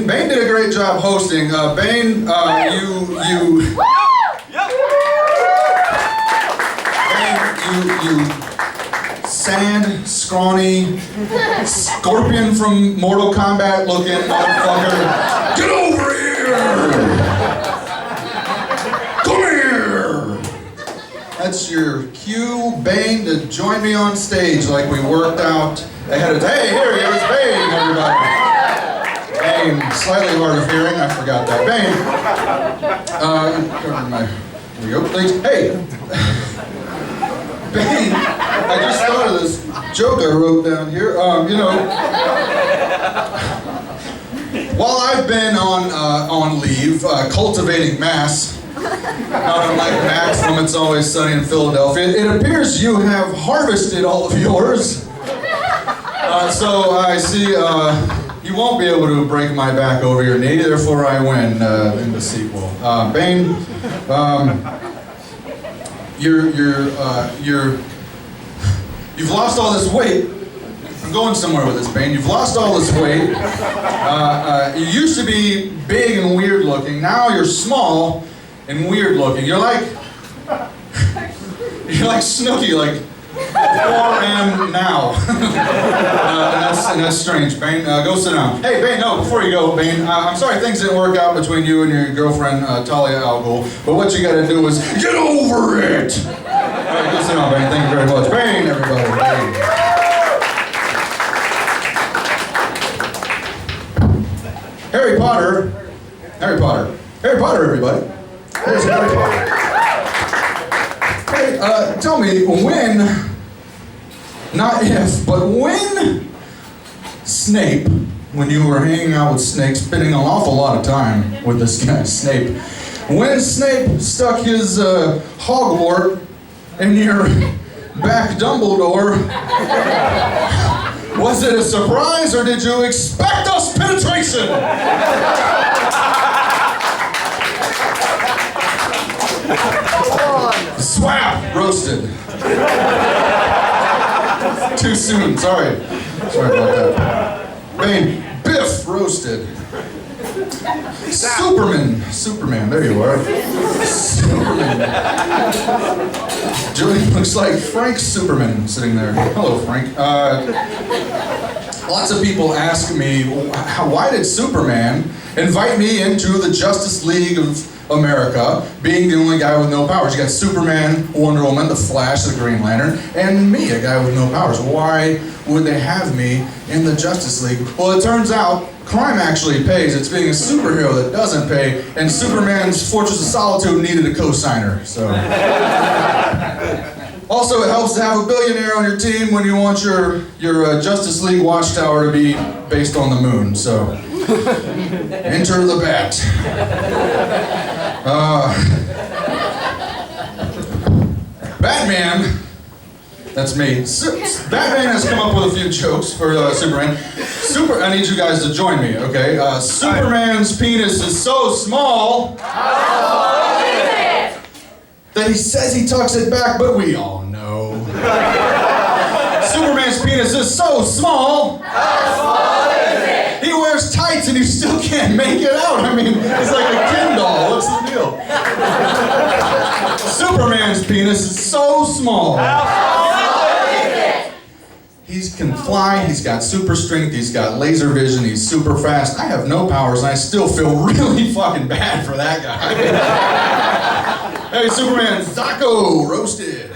Bane did a great job hosting. Bane, you sand, scrawny, scorpion from Mortal Kombat looking motherfucker. Get over here! Come here! That's your cue, Bane, to join me on stage like we worked out ahead of time. Hey, here he is, Bane, everybody. Bane, slightly hard of hearing, I forgot that. Bane, here we go, thanks. Hey! Bane, I just thought of this joke I wrote down here. You know, while I've been on leave, cultivating mass, not unlike Max from It's Always Sunny in Philadelphia, it appears you have harvested all of yours. So I see you won't be able to break my back over your knee, therefore I win in the sequel. Bane, you've lost all this weight. I'm going somewhere with this, Bane. You've lost all this weight. You used to be big and weird looking. Now you're small and weird looking. You're like Snooki, like 4M now. and that's strange, Bane. Go sit down. Hey, Bane, no, before you go, Bane, I'm sorry things didn't work out between you and your girlfriend, Talia al Ghul, but what you gotta do is get over it! Alright, go sit down, Bane. Thank you very much. Bane, everybody. Bane. Harry Potter, everybody. There's Harry Potter. Hey, tell me, when, not if, but when Snape, when you were hanging out with Snape, spending an awful lot of time with this guy, Snape, when Snape stuck his Hogwart in your back Dumbledore, was it a surprise or did you expect us penetration? Swap! Roasted. Too soon, sorry. Sorry about that. Bane, Biff, roasted. Superman, there you are. Superman. Julie looks like Frank Superman sitting there. Hello, Frank. Lots of people ask me, why did Superman invite me into the Justice League of America, being the only guy with no powers? You got Superman, Wonder Woman, the Flash, the Green Lantern, and me, a guy with no powers. Why would they have me in the Justice League? Well, it turns out crime actually pays. It's being a superhero that doesn't pay, and Superman's Fortress of Solitude needed a co-signer, so. Also, it helps to have a billionaire on your team when you want your Justice League watchtower to be based on the moon, so. Enter the Bat. Batman, that's me. Batman has come up with a few jokes for Superman. I need you guys to join me, okay? Superman's penis is so small that he says he tucks it back, but we all know. Superman's penis is so small. He wears tights and you still can't make it out. I mean, he's like a Ken doll. What's the deal? Superman's penis is so small. He can fly, he's got super strength, he's got laser vision, he's super fast. I have no powers and I still feel really fucking bad for that guy. Hey, Superman, Zacco, roasted.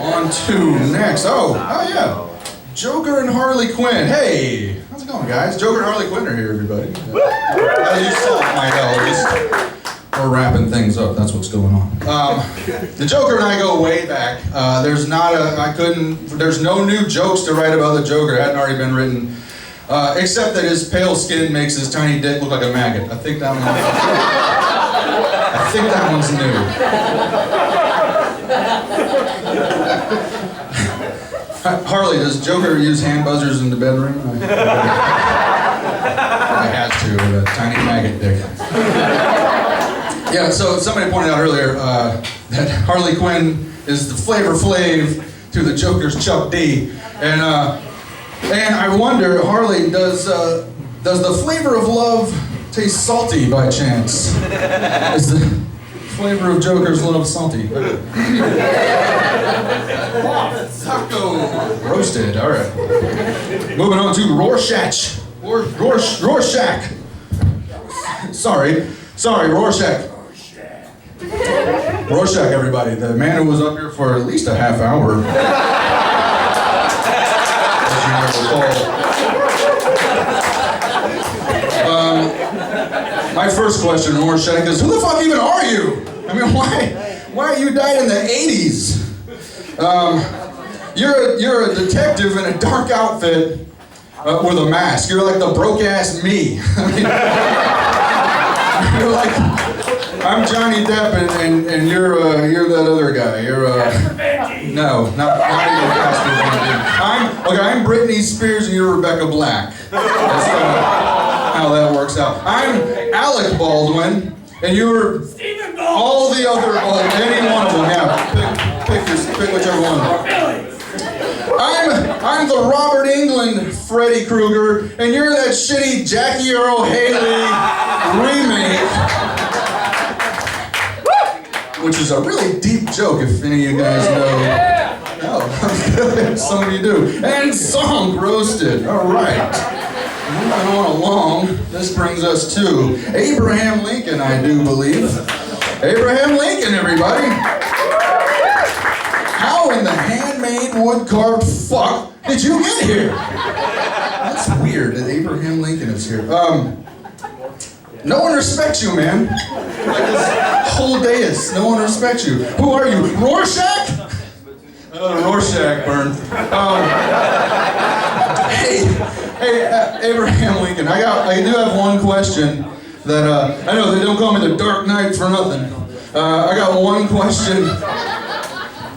On to next. Oh yeah. Joker and Harley Quinn. Hey, how's it going, guys? Joker and Harley Quinn are here, everybody. You saw my hell. We're wrapping things up. That's what's going on. The Joker and I go way back. There's no new jokes to write about the Joker. It hadn't already been written. Except that his pale skin makes his tiny dick look like a maggot. I think that one's new. Harley, does Joker use hand buzzers in the bedroom? I had to with a tiny maggot dick. Yeah, so somebody pointed out earlier that Harley Quinn is the Flavor Flav to the Joker's Chuck D. And I wonder, Harley, does the flavor of love taste salty by chance? Is the flavor of Joker's love salty? Taco roasted. All right. Moving on to Rorschach. Rorschach. Sorry, Rorschach. Rorschach, everybody. The man who was up here for at least a half hour. My first question, Rorschach, is who the fuck even are you? I mean, why you died in the 80s? You're a detective in a dark outfit with a mask. You're like the broke-ass me. I mean, you're like, I'm Johnny Depp and you're that other guy. You're no, not even Casper. I'm Britney Spears and you're Rebecca Black. That's how that works out. I'm Alec Baldwin and you're all the other any one of them. Yeah, pick whichever one. I'm the Robert Englund Freddy Krueger, and you're that shitty Jackie Earl Haley remake. Which is a really deep joke, if any of you guys know. No, some of you do. And song roasted. All right. Moving on along, this brings us to Abraham Lincoln, I do believe. Abraham Lincoln, everybody. How in the handmade wood-carved fuck did you get here? That's weird that Abraham Lincoln is here. No one respects you, man. Like this whole dais, no one respects you. Who are you, Rorschach? Rorschach burned. Hey, Abraham Lincoln. I do have one question that I know they don't call me the Dark Knight for nothing. I got one question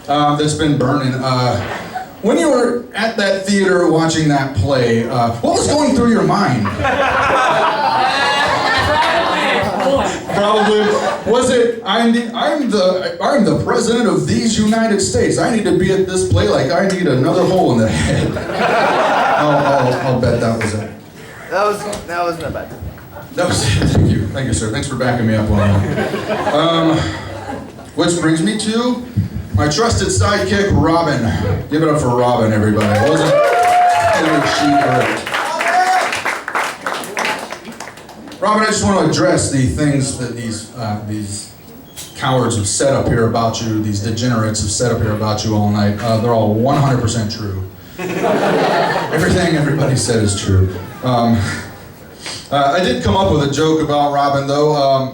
that's been burning. When you were at that theater watching that play, what was going through your mind? Probably was it? I'm the president of these United States. I need to be at this play like I need another hole in the head. I'll bet that was it. That was not bad. That was it. Thank you, sir. Thanks for backing me up on that. Which brings me to My trusted sidekick, Robin. Give it up for Robin, everybody. It wasn't she hurt. Robin, I just want to address the things that these cowards have said up here about you, these degenerates have said up here about you all night. They're all 100% true. Everything everybody said is true. I did come up with a joke about Robin, though.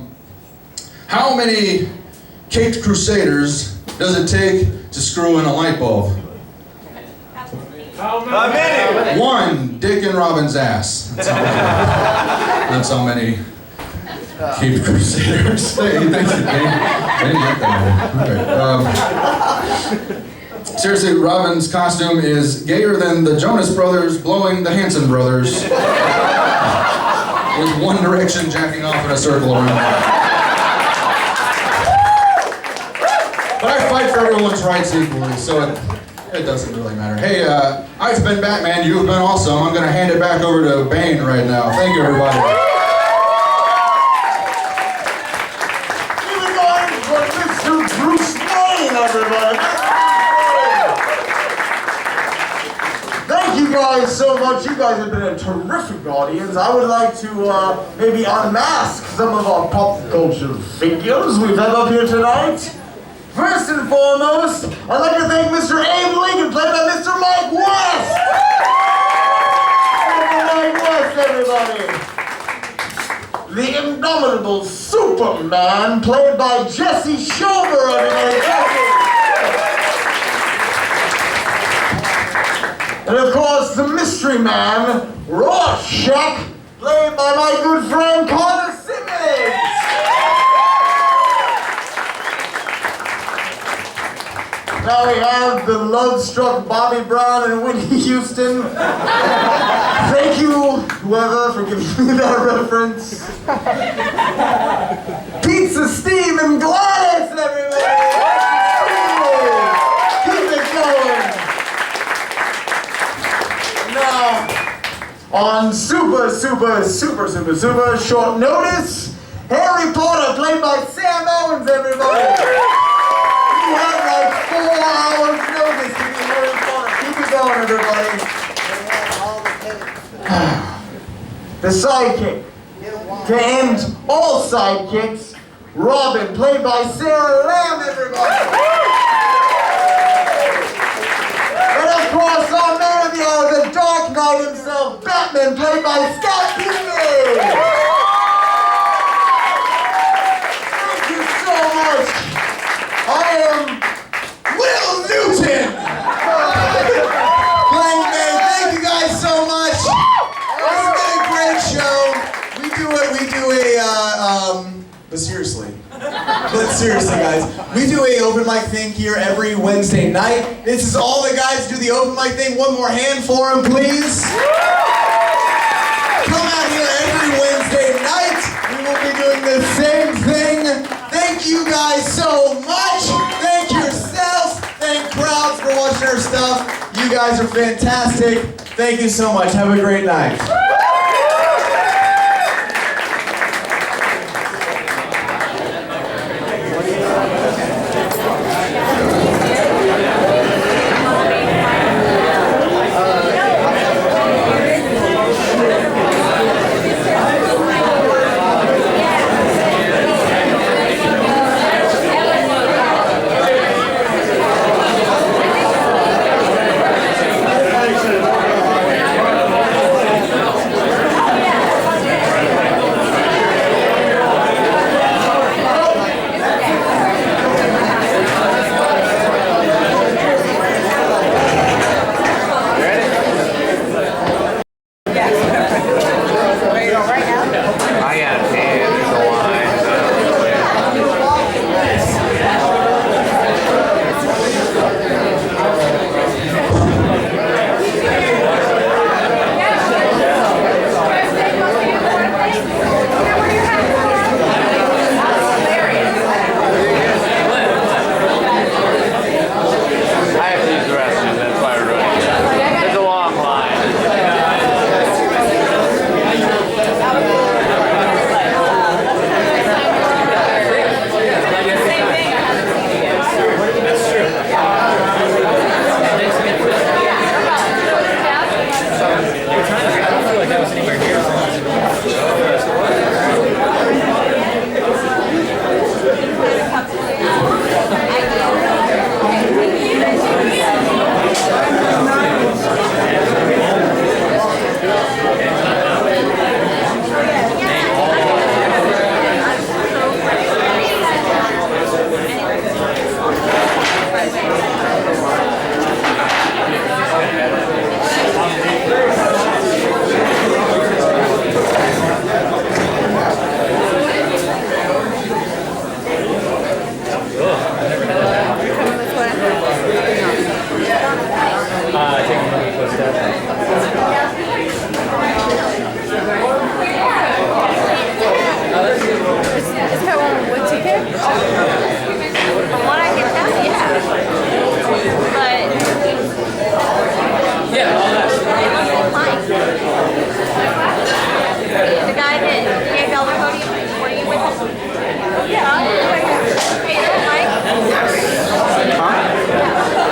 How many caped crusaders does it take to screw in a light bulb? How many? One dick in Robin's ass. That's how many caped crusaders. Hey, thank you, Dave. I didn't get that one. Okay. Seriously, Robin's costume is gayer than the Jonas Brothers blowing the Hanson Brothers with One Direction jacking off in a circle around. But I fight for everyone's rights equally, so it doesn't really matter. Hey, I've been Batman, you've been awesome. I'm gonna hand it back over to Bane right now. Thank you, everybody. Keep it going for Mr. Bruce Wayne, everybody. Thank you guys so much. You guys have been a terrific audience. I would like to maybe unmask some of our pop culture figures we've had up here tonight. First and foremost, I'd like to thank Mr. Abe Lincoln, played by Mr. Mike West. Mr. Mike West, everybody. The indomitable Superman, played by Jesse Schober, everybody. And of course, the Mystery Man, Rorschach, played by my good friend Connor Simmons. Now we have the love-struck Bobby Brown and Whitney Houston. Thank you, whoever, for giving me that reference. Pizza Steve and Gladys, everybody! Keep it going! Now, on super short notice, Harry Potter, played by Sam Owens, everybody! You have like 4 hours notice to be Harry Potter. Keep it going, everybody. The sidekick. To end all sidekicks, Robin, played by Sarah Lamb, everybody. And of course, our man of the hour, the Dark Knight himself, Batman, played by Scott Pilgrim. Thank you so much. I am Will Newton! Blank Man, thank you guys so much. It's been a great show. But seriously, guys, we do a open mic thing here every Wednesday night. This is all the guys who do the open mic thing. One more hand for them, please. Come out here every Wednesday night. We will be doing the same thing. Thank you guys so much. Thank yourselves. Thank crowds for watching our stuff. You guys are fantastic. Thank you so much. Have a great night.